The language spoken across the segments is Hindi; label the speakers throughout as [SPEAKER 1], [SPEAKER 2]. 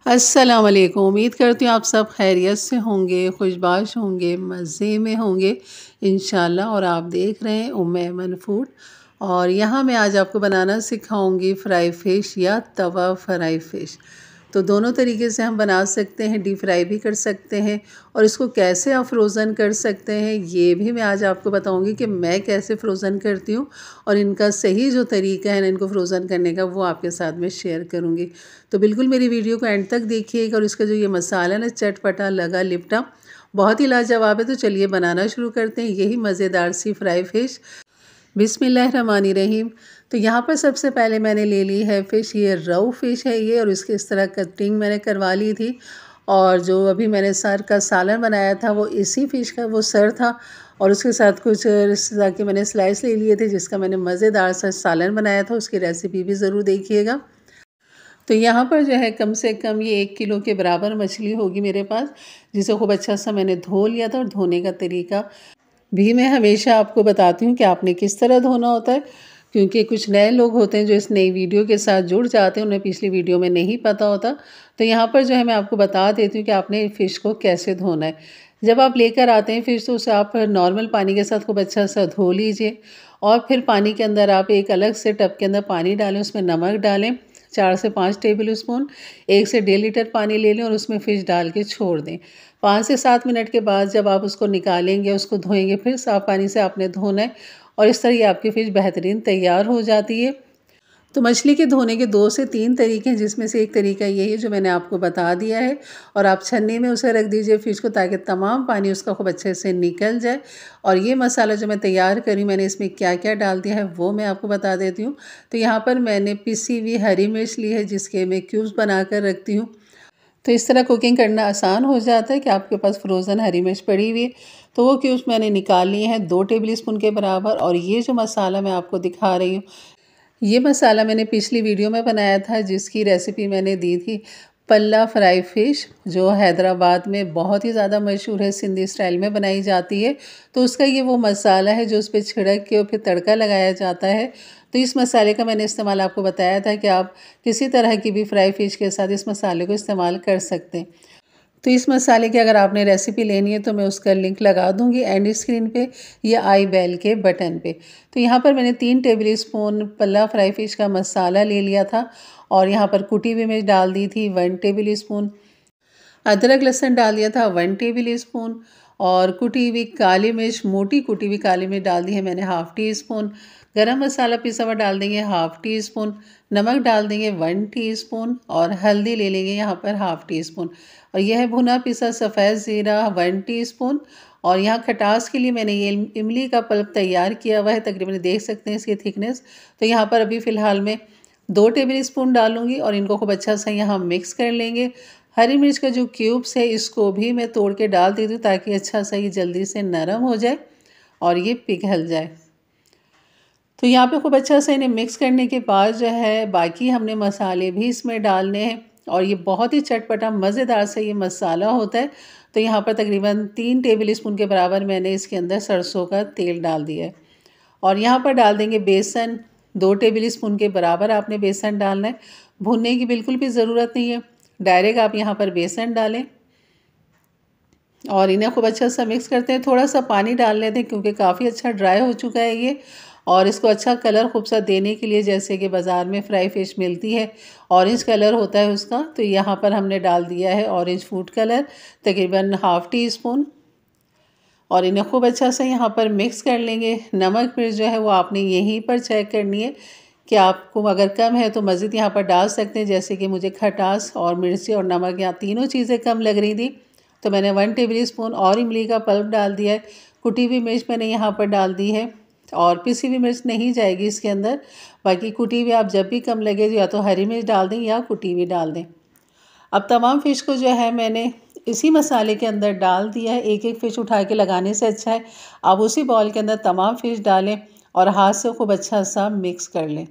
[SPEAKER 1] अस्सलाम वालेकुम। उम्मीद करती हूँ आप सब खैरियत से होंगे, खुशबाश होंगे, मज़े में होंगे इंशाल्लाह। और आप देख रहे हैं उम्मे ऐमन फूड। और यहाँ मैं आज आपको बनाना सिखाऊंगी फ्राई फ़िश या तवा फ्राई फ़िश। तो दोनों तरीके से हम बना सकते हैं, डीप फ्राई भी कर सकते हैं और इसको कैसे आप फ्रोज़न कर सकते हैं ये भी मैं आज आपको बताऊंगी कि मैं कैसे फ़्रोज़न करती हूँ। और इनका सही जो तरीका है ना इनको फ्रोज़न करने का वो आपके साथ में शेयर करूँगी। तो बिल्कुल मेरी वीडियो को एंड तक देखिएगा। और इसका जो ये मसाला ना चटपटा लगा लिपटा बहुत ही लाजवाब है। तो चलिए बनाना शुरू करते हैं यही मज़ेदार सी फ्राई फ़िश। बिस्मिल्लाहिर्रहमानिर्रहीम। तो यहाँ पर सबसे पहले मैंने ले ली है फ़िश, ये रोहू फ़िश है ये, और इसकी इस तरह कटिंग मैंने करवा ली थी। और जो अभी मैंने सर का सालन बनाया था वो इसी फ़िश का वो सर था। और उसके साथ कुछ इस तरह के मैंने स्लाइस ले लिए थे जिसका मैंने मज़ेदार सा सालन बनाया था। उसकी रेसिपी भी ज़रूर देखिएगा। तो यहाँ पर जो है कम से कम ये 1 किलो के बराबर मछली होगी मेरे पास, जिसे खूब अच्छा सा मैंने धो लिया था। और धोने का तरीका भी मैं हमेशा आपको बताती हूँ कि आपने किस तरह धोना होता है, क्योंकि कुछ नए लोग होते हैं जो इस नई वीडियो के साथ जुड़ जाते हैं, उन्हें पिछली वीडियो में नहीं पता होता। तो यहाँ पर जो है मैं आपको बता देती हूँ कि आपने फ़िश को कैसे धोना है। जब आप लेकर आते हैं फ़िश तो उसे आप नॉर्मल पानी के साथ खूब अच्छा सा धो लीजिए। और फिर पानी के अंदर आप एक अलग से टब के अंदर पानी डालें, उसमें नमक डालें 4 से 5 टेबल स्पून, 1 से 1.5 लीटर पानी ले लें और उसमें फ़िश डाल के छोड़ दें। 5 से 7 मिनट के बाद जब आप उसको निकालेंगे, उसको धोएंगे, फिर साफ़ पानी से आपने धोना है। और इस तरह ये आपकी फ़िश बेहतरीन तैयार हो जाती है। तो मछली के धोने के 2 से 3 तरीके हैं, जिसमें से एक तरीका यही है जो मैंने आपको बता दिया है। और आप छन्नी में उसे रख दीजिए फ़िश को, ताकि तमाम पानी उसका खूब अच्छे से निकल जाए। और ये मसाला जो मैं तैयार करी मैंने इसमें क्या-क्या डाल दिया है वो मैं आपको बता देती हूँ। तो यहाँ पर मैंने पिसी हुई हरी मिर्च ली है जिसके मैं क्यूब्स बनाकर रखती हूँ। तो इस तरह कुकिंग करना आसान हो जाता है कि आपके पास फ्रोज़न हरी मिर्च पड़ी हुई है। तो वो क्यूब्स मैंने निकाल लिए हैं 2 टेबल स्पून के बराबर। और ये जो मसाला मैं आपको दिखा रही हूँ, ये मसाला मैंने पिछली वीडियो में बनाया था जिसकी रेसिपी मैंने दी थी पल्ला फ्राई फ़िश, जो हैदराबाद में बहुत ही ज़्यादा मशहूर है, सिंधी स्टाइल में बनाई जाती है। तो उसका ये वो मसाला है जो उस पर छिड़क के और फिर तड़का लगाया जाता है। तो इस मसाले का मैंने इस्तेमाल आपको बताया था कि आप किसी तरह की भी फ्राई फ़िश के साथ इस मसाले को इस्तेमाल कर सकते हैं। तो इस मसाले की अगर आपने रेसिपी लेनी है तो मैं उसका लिंक लगा दूंगी एंड स्क्रीन पे या आई बेल के बटन पे। तो यहाँ पर मैंने 3 टेबल स्पून पल्ला फ्राई फ़िश का मसाला ले लिया था। और यहाँ पर कुटी हुई मिर्च डाल दी थी 1 टेबल स्पून, अदरक लहसुन डाल दिया था 1 टेबल स्पून। और कुटी हुई काली मिर्च, मोटी कुटी हुई काली मिर्च डाल दी है मैंने हाफ़ टी स्पून। गरम मसाला पिसा हुआ डाल देंगे हाफ़ टी स्पून। नमक डाल देंगे 1 टीस्पून। और हल्दी ले लेंगे यहाँ पर हाफ़ टी स्पून। और यह है भुना पिसा सफ़ेद ज़ीरा 1 टीस्पून। और यहाँ खटास के लिए मैंने ये इमली का पल्प तैयार किया हुआ है, तकरीबन देख सकते हैं इसकी थिकनेस। तो यहाँ पर अभी फ़िलहाल मैं 2 टेबल स्पून डालूँगी और इनको खूब अच्छा सा यहाँ मिक्स कर लेंगे। हरी मिर्च का जो क्यूब्स है इसको भी मैं तोड़ के डाल देती हूँ, ताकि अच्छा सा ये जल्दी से नरम हो जाए और ये पिघल जाए। तो यहाँ पे खूब अच्छा सा इन्हें मिक्स करने के बाद जो है बाकी हमने मसाले भी इसमें डालने हैं। और ये बहुत ही चटपटा मज़ेदार सा ये मसाला होता है। तो यहाँ पर तकरीबन 3 टेबल स्पून के बराबर मैंने इसके अंदर सरसों का तेल डाल दिया है। और यहाँ पर डाल देंगे बेसन, 2 टेबल स्पून के बराबर आपने बेसन डालना है। भूनने की बिल्कुल भी ज़रूरत नहीं है, डायरेक्ट आप यहाँ पर बेसन डालें और इन्हें खूब अच्छा सा मिक्स करते हैं। थोड़ा सा पानी डाल लेते हैं क्योंकि काफ़ी अच्छा ड्राई हो चुका है ये। और इसको अच्छा कलर खूब सा देने के लिए, जैसे कि बाज़ार में फ्राई फ़िश मिलती है, ऑरेंज कलर होता है उसका, तो यहाँ पर हमने डाल दिया है ऑरेंज फूड कलर तकरीबन हाफ़ टी स्पून। और इन्हें खूब अच्छा से यहाँ पर मिक्स कर लेंगे। नमक मिर्च जो है वो आपने यहीं पर चेक करनी है कि आपको अगर कम है तो मज़ीद यहाँ पर डाल सकते हैं। जैसे कि मुझे खटास और मिर्ची और नमक यहाँ तीनों चीज़ें कम लग रही थी, तो मैंने 1 टेबल स्पून और इमली का पल्प डाल दिया है। कुटी हुई मिर्च मैंने यहाँ पर डाल दी है और पिसी हुई मिर्च नहीं जाएगी इसके अंदर। बाकी कुटी हुई आप जब भी कम लगे या तो हरी मिर्च डाल दें या कुटी हुई डाल दें। अब तमाम फ़िश को जो है मैंने इसी मसाले के अंदर डाल दिया है। एक एक फ़िश उठा के लगाने से अच्छा है आप उसी बॉल के अंदर तमाम फ़िश डालें और हाथ से खूब अच्छा सा मिक्स कर लें।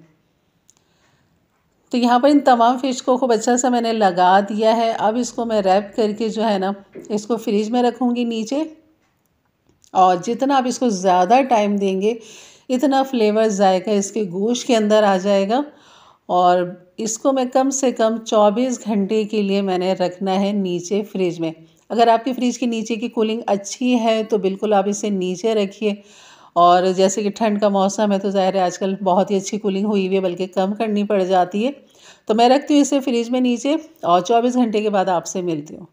[SPEAKER 1] तो यहाँ पर इन तमाम फ़िश को खूब अच्छा सा मैंने लगा दिया है। अब इसको मैं रैप करके जो है ना इसको फ्रिज में रखूँगी नीचे। और जितना आप इसको ज़्यादा टाइम देंगे इतना फ्लेवर जायका इसके गोश्त के अंदर आ जाएगा और इसको मैं कम से कम 24 घंटे के लिए मैंने रखना है नीचे फ्रिज में। अगर आपकी फ्रिज के नीचे की कूलिंग अच्छी है तो बिल्कुल आप इसे नीचे रखिए। और जैसे कि ठंड का मौसम है तो ज़ाहिर है आजकल बहुत ही अच्छी कूलिंग हुई हुई है, बल्कि कम करनी पड़ जाती है। तो मैं रखती हूँ इसे फ्रिज में नीचे और 24 घंटे के बाद आपसे मिलती हूँ।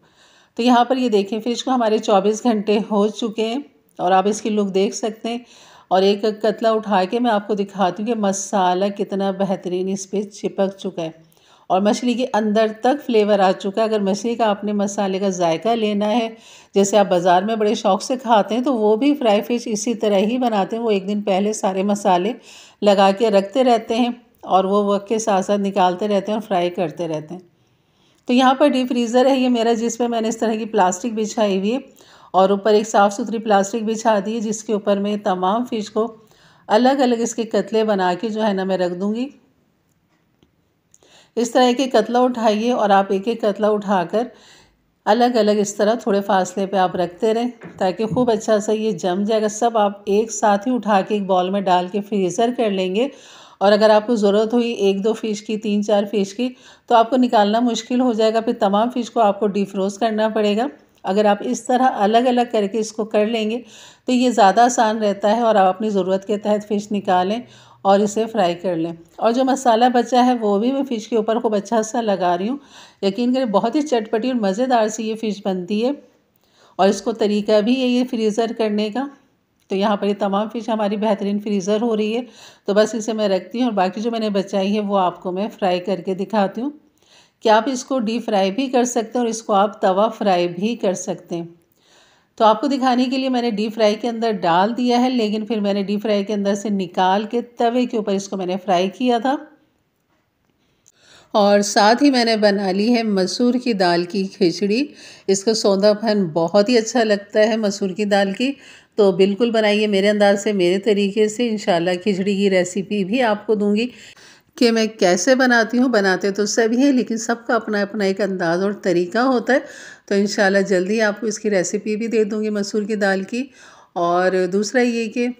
[SPEAKER 1] तो यहाँ पर ये देखें, फ्रिज को हमारे 24 घंटे हो चुके हैं और आप इसकी लुक देख सकते हैं। और एक कतला उठा के मैं आपको दिखाती हूँ कि मसाला कितना बेहतरीन इस पर चिपक चुका है और मछली के अंदर तक फ्लेवर आ चुका है। अगर मछली का आपने मसाले का जायका लेना है, जैसे आप बाज़ार में बड़े शौक़ से खाते हैं, तो वो भी फ्राई फ़िश इसी तरह ही बनाते हैं। वो एक दिन पहले सारे मसाले लगा के रखते रहते हैं और वो वक्त के साथ साथ निकालते रहते हैं और फ्राई करते रहते हैं। तो यहाँ पर डीप फ्रीज़र है ये मेरा, जिस पर मैंने इस तरह की प्लास्टिक बिछाई हुई है और ऊपर एक साफ़ सुथरी प्लास्टिक बिछा दी है, जिसके ऊपर मैं तमाम फ़िश को अलग अलग इसके कतले बना के जो है ना मैं रख दूँगी। इस तरह एक कतला उठाइए और आप एक एक कतला उठाकर अलग अलग इस तरह थोड़े फासले पे आप रखते रहें, ताकि खूब अच्छा सा ये जम जाएगा। सब आप एक साथ ही उठा के एक बॉल में डाल के फ्रीज़र कर लेंगे। और अगर आपको ज़रूरत हुई 1-2 फ़िश की, 3-4 फ़िश की, तो आपको निकालना मुश्किल हो जाएगा, फिर तमाम फ़िश को आपको डिफ्रोज़ करना पड़ेगा। अगर आप इस तरह अलग अलग करके इसको कर लेंगे तो ये ज़्यादा आसान रहता है और आप अपनी ज़रूरत के तहत फ़िश निकालें और इसे फ्राई कर लें। और जो मसाला बचा है वो भी मैं फ़िश के ऊपर खूब अच्छा सा लगा रही हूँ। यकीन करें बहुत ही चटपटी और मज़ेदार सी ये फ़िश बनती है और इसको तरीका भी यही है फ्रीज़र करने का। तो यहाँ पर ये तमाम फ़िश हमारी बेहतरीन फ्रीज़र हो रही है। तो बस इसे मैं रखती हूँ और बाकी जो मैंने बचाई है वो आपको मैं फ्राई करके दिखाती हूँ कि आप इसको डीप फ्राई भी कर सकते हैं और इसको आप तवा फ्राई भी कर सकते हैं। तो आपको दिखाने के लिए मैंने डीप फ्राई के अंदर डाल दिया है, लेकिन फिर मैंने डीप फ्राई के अंदर से निकाल के तवे के ऊपर इसको मैंने फ्राई किया था। और साथ ही मैंने बना ली है मसूर की दाल की खिचड़ी। इसका सौंधापन बहुत ही अच्छा लगता है मसूर की दाल की। तो बिल्कुल बनाइए मेरे अंदाज से, मेरे तरीके से। इंशाल्लाह खिचड़ी की रेसिपी भी आपको दूंगी कि मैं कैसे बनाती हूँ। बनाते तो सभी हैं, लेकिन सबका अपना अपना एक अंदाज़ और तरीका होता है। तो इंशाल्लाह जल्दी आपको इसकी रेसिपी भी दे दूँगी मसूर की दाल की। और दूसरा ये कि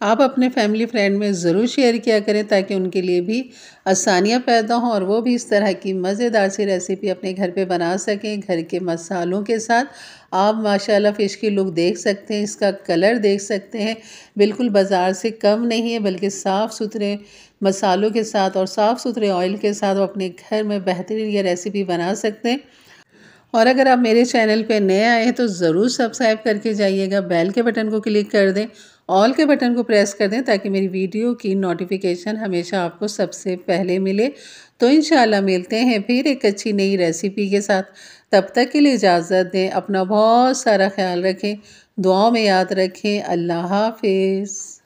[SPEAKER 1] आप अपने फैमिली फ्रेंड में ज़रूर शेयर किया करें, ताकि उनके लिए भी आसानियाँ पैदा हों और वो भी इस तरह की मज़ेदार सी रेसिपी अपने घर पे बना सकें घर के मसालों के साथ। आप माशाल्लाह फ़िश की लुक देख सकते हैं, इसका कलर देख सकते हैं, बिल्कुल बाज़ार से कम नहीं है, बल्कि साफ़ सुथरे मसालों के साथ और साफ़ सुथरे ऑयल के साथ वो अपने घर में बेहतरीन ये रेसिपी बना सकते हैं। और अगर आप मेरे चैनल पे नए आए हैं तो ज़रूर सब्सक्राइब करके जाइएगा, बेल के बटन को क्लिक कर दें, ऑल के बटन को प्रेस कर दें, ताकि मेरी वीडियो की नोटिफिकेशन हमेशा आपको सबसे पहले मिले। तो इंशाल्लाह मिलते हैं फिर एक अच्छी नई रेसिपी के साथ। तब तक के लिए इजाज़त दें, अपना बहुत सारा ख्याल रखें, दुआओं में याद रखें। अल्लाह हाफिज़।